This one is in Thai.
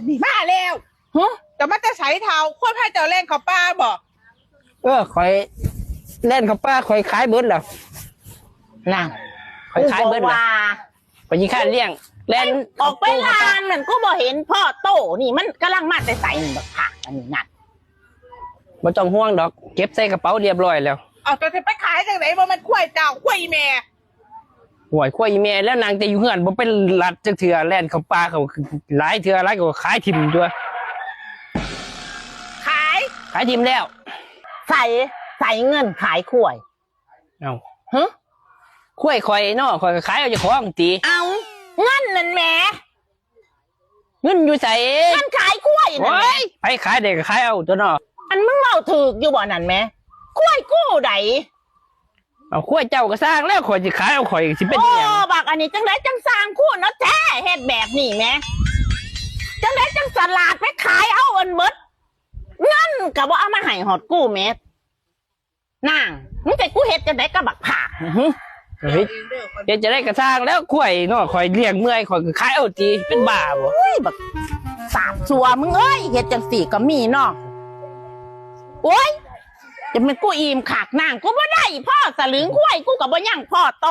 นี่มาแล้วฮะแต่มันจะใช้เท้าควายพายเจ้าเล่นเขาป้าบอกคอยเล่นเขาป้าคอยขายเบิร์ดแล้วน่ะคอยขายเบิร์ดแล้วไปยิงข้าเลี้ยงเล่นออกไปลานนั่นก็บ่เห็นพ่อโตนี่มันกำลังมาแต่ใส่แบบผักอันนี้นั่นบ่ต้องห่วงดอกเก็บใส่กระเป๋าเรียบร้อยแล้วเอาตัวไปขายจากไหนว่ามันควายเจ้าควายแม่ห่วยควายแม่แล้วนางแต่อยู่เฮือนบ่เป็นลัดจักเถื่อแล่นเขาป้าเขาหลายเถื่อหลายก็ขายทิ่มตัวขายทิ่มแล้วใส่เงินขายขวยเอาฮะขวยคอยเนาะคอยก็ขายเอาเจ้าของตีเอาเงินนั่นแหมเงินอยู่ใส่เงินขายขวยนั่นแหมไปขายเด็กขายเอาตัวเนาะอันมึงเมาถูกอยู่บ่นั่นแหมขวยกู้ใดเอาขวยเจ้าก็สร้างแล้วคอยสิขายเอาคอยสิเป็นยังไงบักอันนี้จังไดจังสร้างคู่เนาะแท้เฮ็ดแบบนี้แหมจังไดจังสลาดไปขายเอาอันเบิดเงินก็บ่เอามาให้หอดกู้แม่นางมึงแต่กูเฮ็ดจังไดก็บักผ่าเฮ้ยเดี๋ยวจะได้กระสร้างแล้วขวยเนาะคอยเลี้ยงเมื่อยคอยก็ขายเอาตีเป็นบ้าบ่บักสาบชัวมึงเอ้ยเฮ็ดจังสี่ก็มีเนาะโอ้ยจะเป็นกูอิ่มขากนางกูบ่ได้พ่อสลึงขวยกูก็บ่ยังพ่อโต